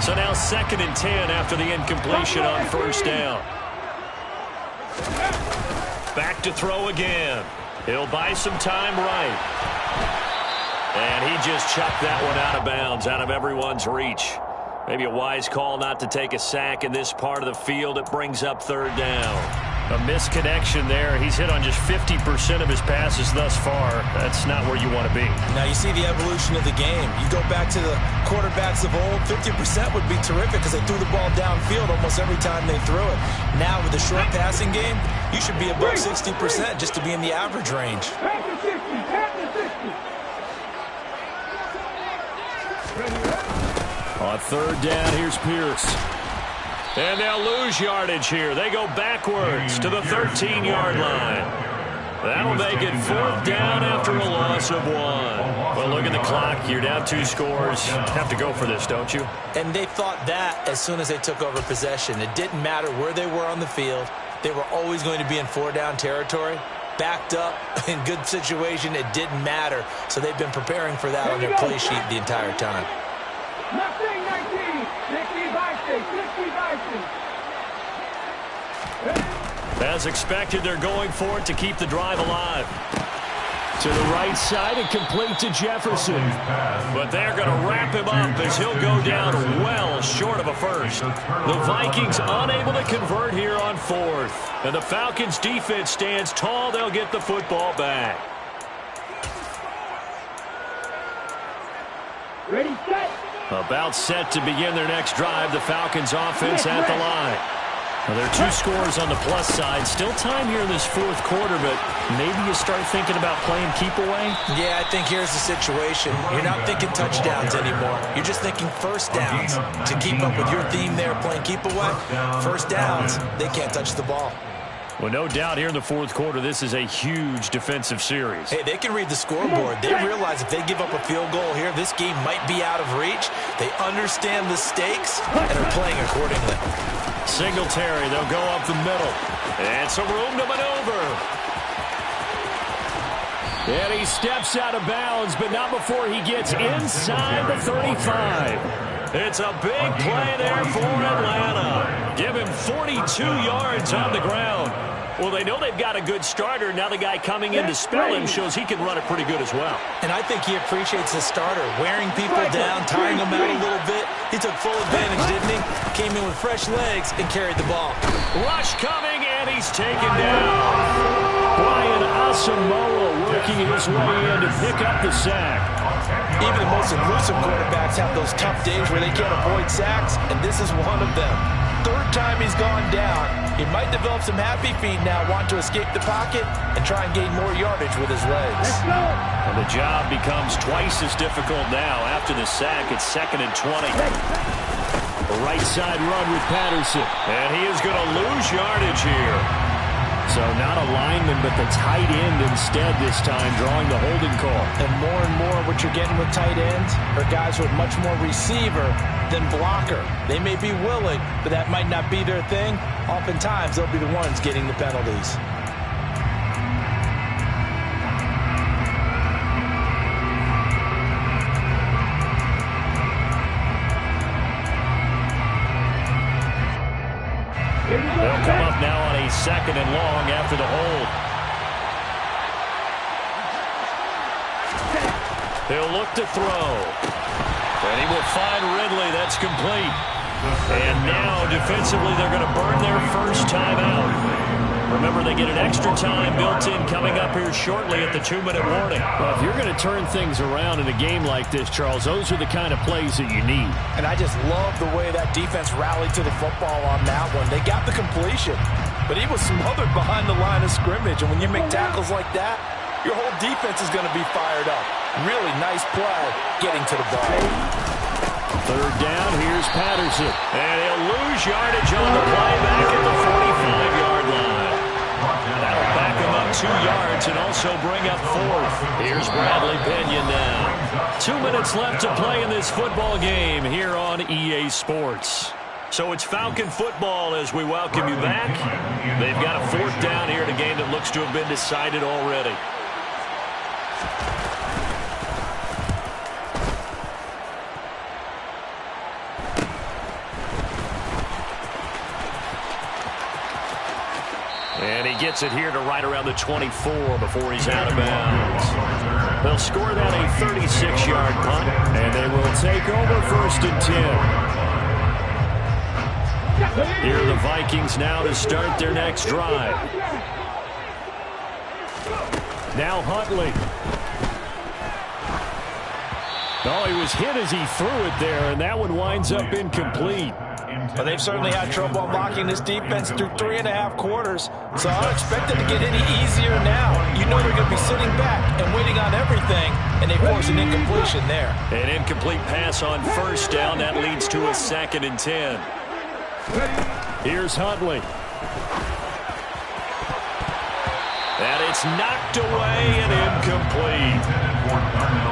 So now 2nd and 10 after the incompletion on 1st down. Back to throw again. He'll buy some time right. And he just chucked that one out of bounds, out of everyone's reach. Maybe a wise call not to take a sack in this part of the field. It brings up 3rd down. A misconnection there. He's hit on just 50% of his passes thus far. That's not where you want to be. Now you see the evolution of the game. You go back to the quarterbacks of old, 50% would be terrific because they threw the ball downfield almost every time they threw it. Now with the short passing game, you should be above 60% just to be in the average range. On 3rd down, here's Pierce. And they'll lose yardage here. They go backwards to the 13-yard line. That'll make it 4th down after a loss of 1. Well, look at the clock. You're down 2 scores. Have to go for this, don't you? And they thought that as soon as they took over possession. It didn't matter where they were on the field. They were always going to be in 4-down territory. Backed up, in good situation, it didn't matter. So they've been preparing for that on their play sheet the entire time. Mustang 19, 60 As expected, they're going for it to keep the drive alive. To the right side and complete to Jefferson. But they're going to wrap him up as he'll go down well short of a first. The Vikings unable to convert here on 4th. And the Falcons defense stands tall. They'll get the football back. Ready, set. About set to begin their next drive. The Falcons offense at the line. Well, there are 2 scores on the plus side. Still time here in this 4th quarter, but maybe you start thinking about playing keep away? Yeah, I think here's the situation. You're not thinking touchdowns anymore. You're just thinking first downs. To keep up with your theme there, playing keep away, first downs, they can't touch the ball. Well, no doubt here in the 4th quarter, this is a huge defensive series. Hey, they can read the scoreboard. They realize if they give up a field goal here, this game might be out of reach. They understand the stakes and are playing accordingly. Singletary, they'll go up the middle. And some room to maneuver. And he steps out of bounds, but not before he gets inside the 35. It's a big play there for Atlanta. Give him 42 yards on the ground. Well, they know they've got a good starter. Now the guy coming in to spell him shows he can run it pretty good as well. And I think he appreciates the starter, wearing people down, tiring them out a little bit. He took full advantage, didn't he? Came in with fresh legs and carried the ball. Rush coming, and he's taken down. Brian Asamoah working his way in to pick up the sack. Even the most elusive quarterbacks have those tough days where they can't avoid sacks, and this is one of them. 3rd time he's gone down. He might develop some happy feet now, want to escape the pocket and try and gain more yardage with his legs. And the job becomes twice as difficult now. After the sack, it's 2nd and 20. The right side run with Patterson. And he is going to lose yardage here. So not a lineman, but the tight end instead this time, drawing the holding call. And more what you're getting with tight ends are guys with much more receiver than blocker. They may be willing, but that might not be their thing. Oftentimes, they'll be the ones getting the penalties. They'll come up now on a 2nd and long after the hold. He'll look to throw. And he will find Ridley. That's complete. And now, defensively, they're going to burn their first timeout. Remember, they get an extra time built in coming up here shortly at the 2-minute warning. Well, if you're going to turn things around in a game like this, Charles, those are the kind of plays that you need. And I just love the way that defense rallied to the football on that one. They got the completion, but he was smothered behind the line of scrimmage. And when you make tackles like that, your whole defense is going to be fired up. Really nice play getting to the ball. 3rd down, here's Patterson. And he'll lose yardage on the play back at the 45-yard line. That'll back him up 2 yards and also bring up 4th. Here's Bradley Pinion now. 2 minutes left to play in this football game here on EA Sports. So it's Falcon football as we welcome you back. They've got a 4th down here in a game that looks to have been decided already. And he gets it here to right around the 24 before he's out of bounds. They'll score that a 36-yard punt, and they will take over 1st and 10. Here are the Vikings now to start their next drive. Now Huntley. Oh, he was hit as he threw it there, and that one winds up incomplete. But they've certainly had trouble unlocking this defense through 3.5 quarters. So I don't expect it to get any easier now. You know they're going to be sitting back and waiting on everything, and they force an incompletion there. An incomplete pass on 1st down. That leads to a 2nd and 10. Here's Huntley. And it's knocked away and incomplete.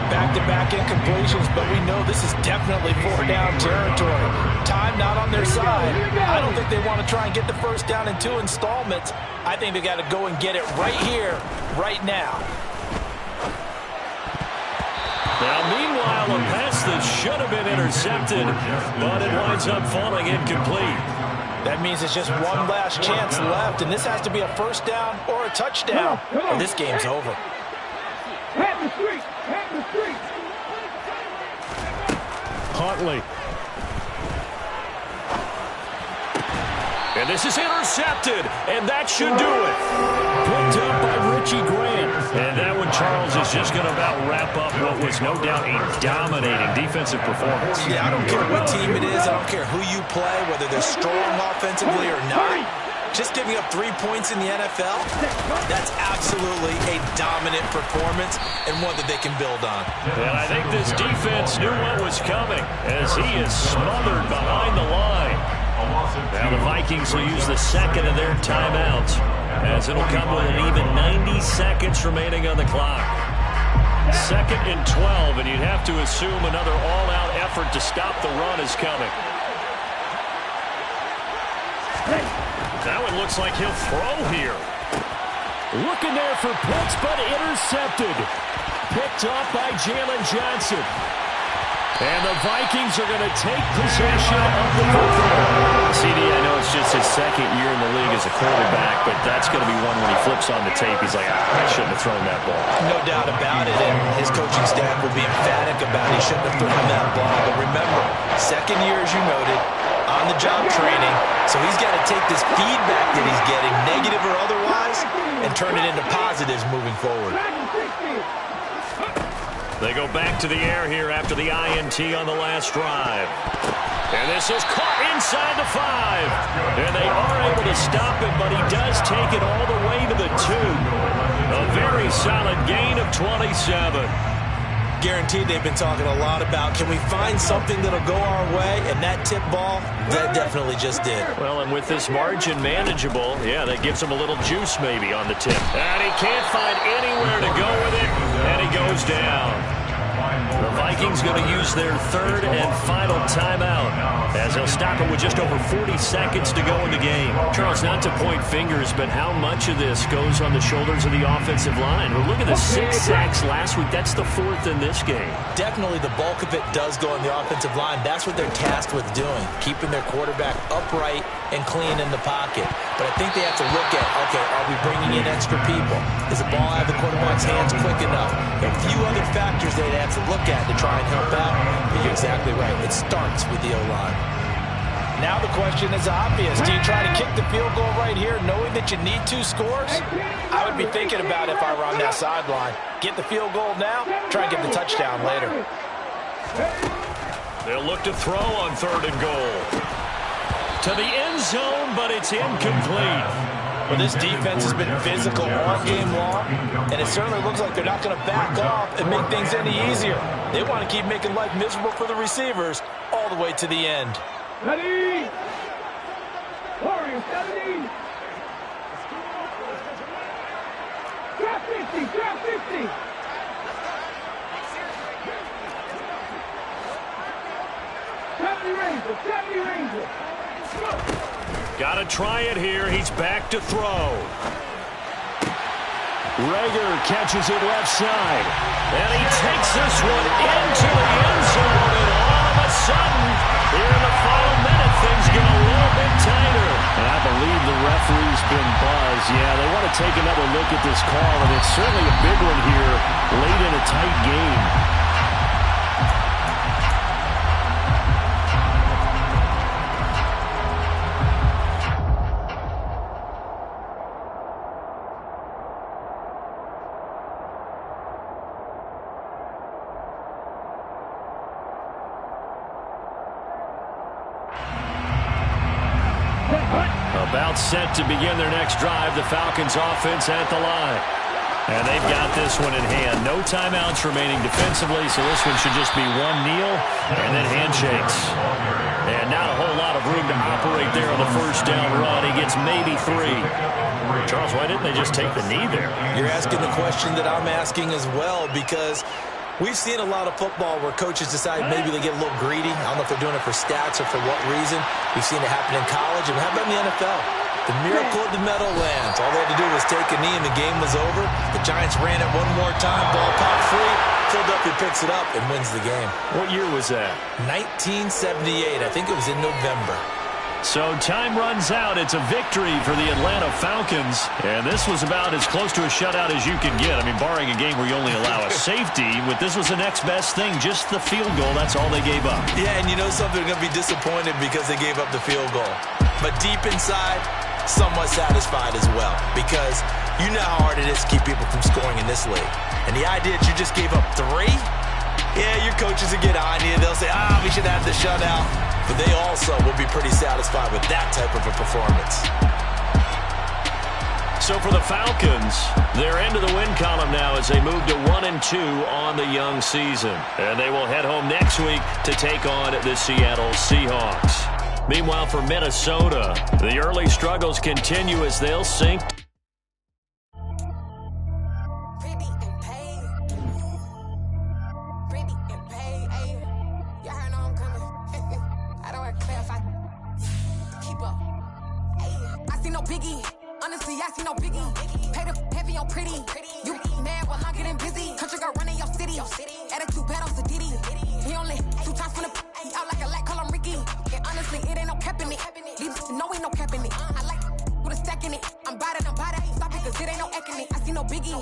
Back-to-back incompletions, but we know this is definitely 4-down territory. Time not on their side. I don't think they want to try and get the first down in 2 installments. I think they got to go and get it right here, right now. Now, meanwhile, a pass that should have been intercepted, but it winds up falling incomplete. That means it's just one last chance left, and this has to be a first down or a touchdown, or this game's over. Head the street! Head the street! Huntley. And this is intercepted, and that should do it. Picked up by Richie Grant. And that one, Charles, is just going to about wrap up what was no doubt a dominating defensive performance. Yeah, I don't care what team it is. I don't care who you play, whether they're strong offensively or not. Just giving up 3 points in the NFL, that's absolutely a dominant performance and one that they can build on. And I think this defense knew what was coming as he is smothered behind the line. Now the Vikings will use the second of their timeouts as it'll come with an even 90 seconds remaining on the clock. 2nd and 12, and you'd have to assume another all-out effort to stop the run is coming. That one looks like he'll throw here. Looking there for Pitts, but intercepted. Picked off by Jalen Johnson. And the Vikings are going to take possession of the football. CD, I know it's just his 2nd year in the league as a quarterback, but that's going to be one when he flips on the tape. He's like, I shouldn't have thrown that ball. No doubt about it, and his coaching staff will be emphatic about he shouldn't have thrown that ball. But remember, 2nd year, as you noted, on-the-job training, so he's got to take this feedback that he's getting, negative or otherwise, and turn it into positives moving forward. They go back to the air here after the INT on the last drive. And this is caught inside the 5. And they are able to stop it, but he does take it all the way to the 2. A very solid gain of 27. Guaranteed they've been talking a lot about, can we find something that'll go our way? And that tip ball, that definitely just did. Well, and with this margin manageable, yeah, that gives him a little juice maybe on the tip. And he can't find anywhere to go with it, and he goes down. The Vikings going to use their 3rd and final timeout as they'll stop it with just over 40 seconds to go in the game. Charles, not to point fingers, but how much of this goes on the shoulders of the offensive line? Well, look at the 6 sacks last week. That's the 4th in this game. Definitely the bulk of it does go on the offensive line. That's what they're tasked with doing, keeping their quarterback upright and clean in the pocket. But I think they have to look at, okay, are we bringing in extra people? Is the ball out of the quarterback's hands quick enough? There are a few other factors they'd have to look at to try and help out. But you're exactly right. It starts with the O-line. Now the question is obvious. Do you try to kick the field goal right here knowing that you need 2 scores? I would be thinking about if I were on that sideline. Get the field goal now, try and get the touchdown later. They'll look to throw on 3rd and goal. To the end zone, but it's incomplete. Well, this defense has been physical all game long, and it certainly looks like they're not going to back off and make things any easier. They want to keep making life miserable for the receivers all the way to the end. Ready? Warriors, 70. Drop 50, drop 50. Got to try it here. He's back to throw. Reagor catches it left side. And he takes this one into the end zone. And all of a sudden, here in the final minute, things get a little bit tighter. And I believe the referee's been buzzed. Yeah, they want to take another look at this call, and it's certainly a big one here late in a tight game. About set to begin their next drive, the Falcons offense at the line. And they've got this one in hand. No timeouts remaining defensively, so this one should just be one kneel and then handshakes. And not a whole lot of room to operate there on the first down run. He gets maybe 3. Charles, why didn't they just take the knee there? You're asking the question that I'm asking as well, because we've seen a lot of football where coaches decide maybe they get a little greedy. I don't know if they're doing it for stats or for what reason. We've seen it happen in college. And how about in the NFL? The miracle of the Meadowlands. All they had to do was take a knee and the game was over. The Giants ran it one more time. Ball popped free. Philadelphia picks it up and wins the game. What year was that? 1978. I think it was in November. So time runs out. It's a victory for the Atlanta Falcons. And this was about as close to a shutout as you can get. I mean, barring a game where you only allow a safety, but this was the next best thing. Just the field goal. That's all they gave up. Yeah, and you know something, they're going to be disappointed because they gave up the field goal. But deep inside, somewhat satisfied as well, because you know how hard it is to keep people from scoring in this league. And the idea that you just gave up 3, yeah, your coaches will get on you. They'll say, we should have the shutout. But they also will be pretty satisfied with that type of a performance. So for the Falcons, they're into the win column now as they move to 1-2 on the young season. And they will head home next week to take on the Seattle Seahawks. Meanwhile, for Minnesota, the early struggles continue as they'll sink. I see no biggie. Honestly, I see no biggie. Pay the heavy on pretty. You mad while I'm getting busy. Country girl running your city. Attitude bad on Sadidi. He only 2 times from the he out like a light, call him Ricky. And honestly, it ain't no cap in it. These know ain't no cap in it. I like with a stack in it. I'm bad at stop it, cause it ain't no eck in it. I see no biggie.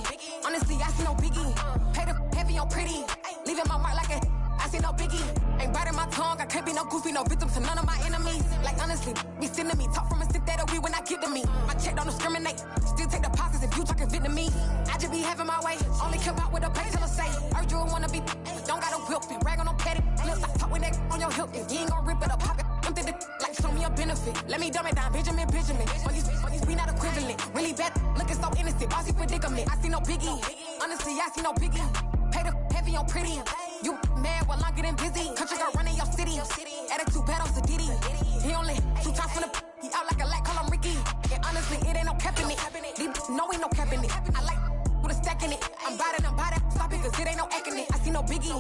Honestly, I see no biggie. Pay the heavy on pretty. Leaving my mark like a I see no biggie. Ain't biting my tongue. I can't be no goofy, no victim to none of my enemies. Like honestly, be sending me talk from a stick that'll be when I get to me. My check don't discriminate. Still take deposits if you talking Vietnamese. I just be having my way. Only care about what the pay teller say. Heard you wanna be, don't gotta whip it. Rag on no petty. Flips like talk with that on your hip. If you ain't gon' rip it up, pop it. I'm thinking like show me a benefit. Let me dumb it down, Benjamin. On these we not equivalent. Really bad, looking so innocent. Bossy predicament. I see no biggie. Honestly, I see no biggie. Pay the heavy on pretty. You mad while I'm getting busy. Country girl running your city. Attitude bad on Sadidi. He only 2 times from the he out like a light, call him Ricky. And honestly, it ain't no cap in it. No, ain't no cap in it. I like with a stack in it. I'm bad at stop it, cause it ain't no eck in it. I see no biggie.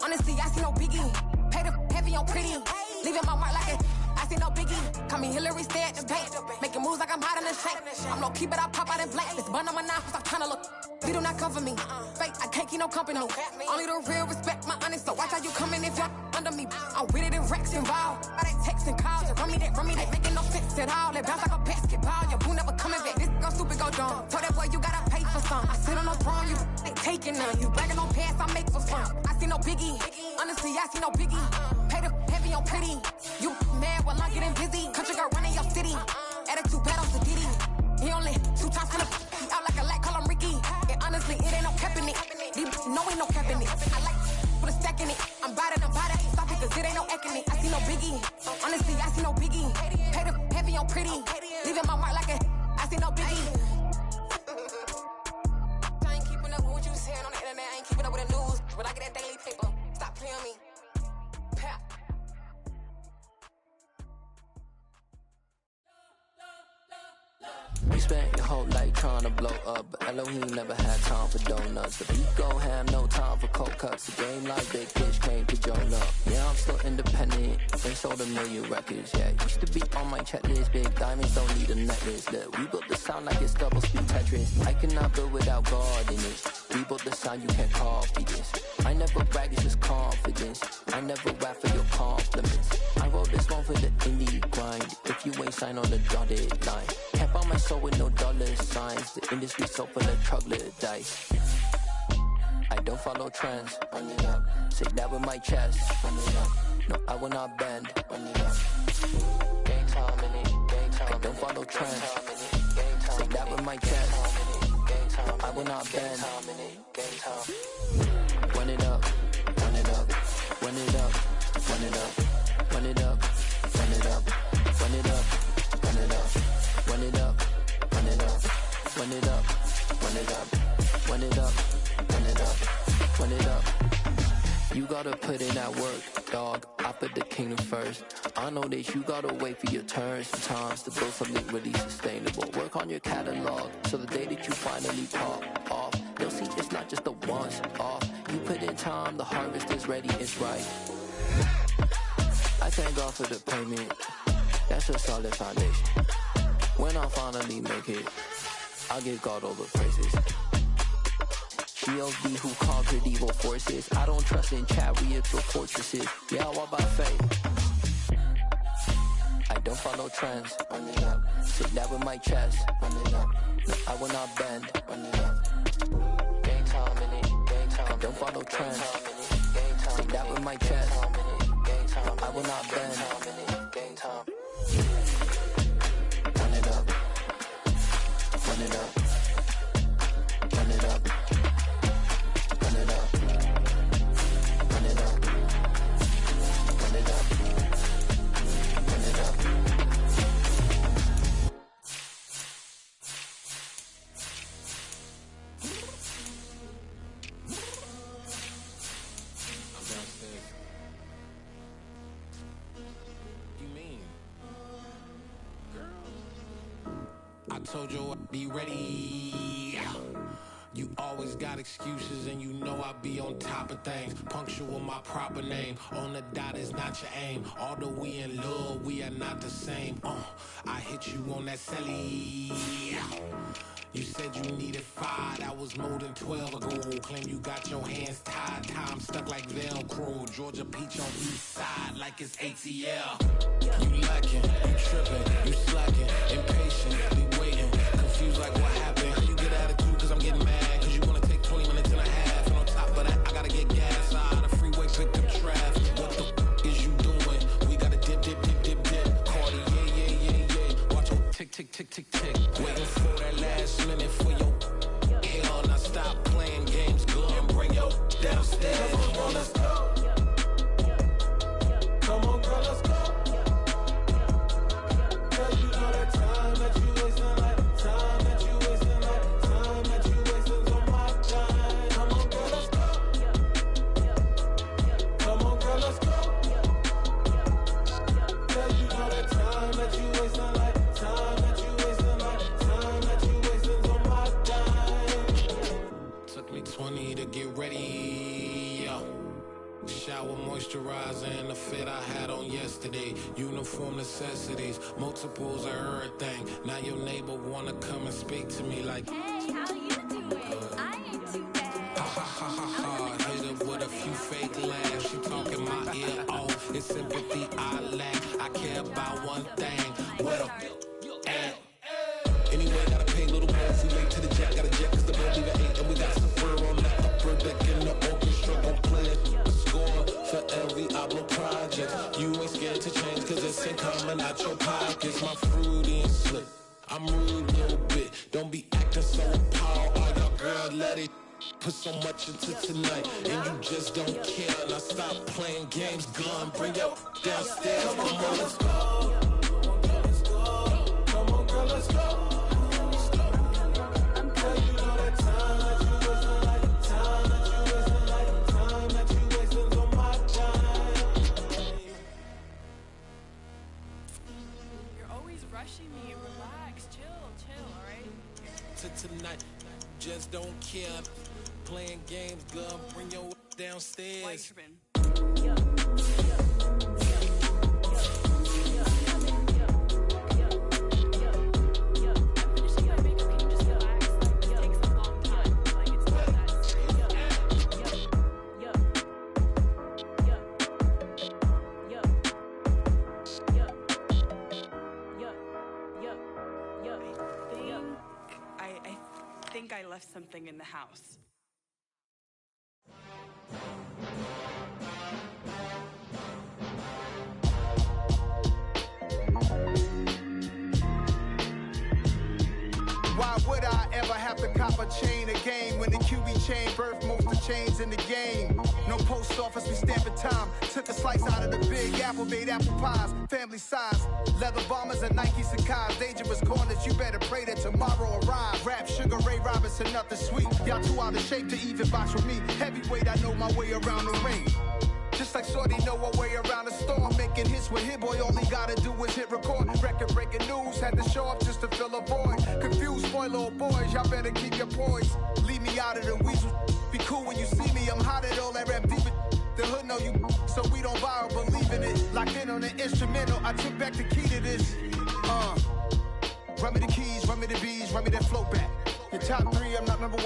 Honestly, I see no biggie. Pay the heavy on pretty. Leaving my mark like a I see no biggie. Call me Hillary, stay at the bank. Making moves like I'm hot in the shank. I'm low key, but I pop out in blank. This bun on my knife, stop trying to look. They do not cover me. Fake, I can't keep no company. Only the real respect my honest. So watch how you coming if you're under me. I'm with it in Rex involved. By they text and calls. Run me that. Making no sense at all. They bounce like a basketball. Your boo never coming back. This go stupid, go dumb. Told that boy you gotta pay for some. I sit on no throne, you ain't taking none. You bragging on pants, I make for fun. I see no biggie. Honestly, I see no biggie. Pay the heavy on pretty. You mad while I'm getting busy. Country girl running your city. Attitude bad on Sadidi. He only 2 times from the he out like a light, call him Ricky. And honestly, it ain't no cap in it. No, ain't no cap in it. I like put a stack in it. I'm bad at stop it, cause it ain't no eck in it. I see no biggie. Honestly, I see no biggie. Pay the heavy on pretty. Leaving my mark like a I see no biggie. I ain't keeping up with what you saying on the internet. I ain't keeping up with the news. But I get that daily paper. Stop playing me. Pap. You spent your whole life trying to blow up, but Elohim never had time for donuts. The beat gon' have no time for cold cuts. The game like Big Fish came to join up. Yeah, I'm still independent, they sold 1 million records. Yeah, used to be on my checklist. Big diamonds don't need a necklace. Look, we built the sound like it's double speed Tetris. I cannot build without God in it. We built the sound, you can't copy this. I never brag, it's just confidence. I never rap for your compliments. I wrote this one for the indie grind. If you ain't signed on the dotted line, can't buy my soul with no dollar signs. The industry so full of troglodytes. I don't follow trends. Run it up. Say that with my chest. Run it up. No, I will not bend. Run it up. Gang time in it. Gang time. I don't follow trends. Say that with my chest. No, I will not bend. Run it up. Run it up. Run it up. Run it up. Run it up. Run it up. Run it up. Run it up. Run it up. Run it up. Run it up. Run it up. Run gotta put in that work, dog. I put the kingdom first. I know that you gotta wait for your turn sometimes to build something really sustainable. Work on your catalog, so the day that you finally pop off, you'll see it's not just a once off. You put in time, the harvest is ready, it's right. I thank God for the payment. That's a solid foundation. When I finally make it, I'll give God all the praises. GLD who conquered evil forces. I don't trust in chariots or fortresses. Yeah, I walk by faith. I don't follow trends. Run it up. Take that with my chest. Run it up. No, I will not bend. Run it up. Gang time in it. Gang time. I don't follow trends. Take that with my chest. No, I will not bend. Gang time. Run it up. Run it up. Run it up. Run it up. Run it up. Run it up. Run it up. I'm downstairs. You mean? Girl. I told you I'd be ready. You always got excuses and you know I be on top of things. Punctual my proper name. On the dot is not your aim. Although we in love, we are not the same. I hit you on that celly. You said you needed 5, that was more than 12 ago. Claim you got your hands tied, time stuck like Velcro. Georgia peach on east side like it's ATL. You lacking, you tripping, you slacking, impatient, be waiting, confused like what happened. How you get attitude cause I'm getting mad, cause you wanna take 20 minutes and a half. And on top of that, I gotta get gas out of the freeway, pick up traffic. What the is you doing? We gotta dip, dip, dip, dip, dip. Cardi, yeah. Watch your tick, tick, tick, tick, tick. Waiting for that last minute for your hell. Now stop playing games, go and bring your downstairs. Come on, let's go. Come on, girl, let's go. Cause you know that time that you wasting, like time that you wasting, like time that you wasting on my time. Come on, girl, let's go. Come on, girl, let's go. Cause you know that time that you wasting, like time that you wasting, like time that you wasting on my time. Took me 20 to get ready, yo. Shower, moisturizer, and the fit I had on yesterday. Uniform necessities, multiples of everything. Now your neighbor wanna come and speak to me like, hey, how you doing? I ain't too bad. Ha ha ha ha ha. Hit her with a few fake laughs. She talking my ear off. It's sympathy I lack. I care about one thing. What up? Anyway, gotta pay a little more if we late to the jet. Got a jet cause the boat leave at 8. And we got some fur on the upper deck in the orchestra. Gon' play a score for every album project. You ain't scared to change cause it's ain't coming out your pockets. My fruity and slip. I'm rude a little bit. Don't be acting so appalled. Oh, your girl, let it put so much into tonight. And you just don't care. Now stop playing games. Gun, bring your downstairs. Come on, let's go. Come on, girl, let's go. Me, relax, chill, alright? Tonight, just don't care. Playing games, gun, bring your downstairs. I left something in the house. Why would I ever have to cop a chain again when the QB chain birthed most of chains in the game? No post office, we stamping time. Took a slice out of the big apple, made apple pies, family size. Leather bombers and Nike Sacai's. Dangerous corners, you better pray that tomorrow arrives. Rap, Sugar Ray Robinson, nothing sweet. Y'all too out of shape to even box with me. Heavyweight, I know my way around the ring. Looks like shorty know a way around the storm. Making hits with Hit Boy, all he gotta do is hit record. Record breaking news, had to show up just to fill a void. Confused boy, little boys, y'all better keep your poise. Leave me out of the weasel. Be cool when you see me, I'm hot at all that rap deep. The hood know you, so we don't borrow, believe in it. Locked in on the instrumental, I took back the key to this. Run me the keys, run me the bees, run me that flow back. Your top three, I'm not number one.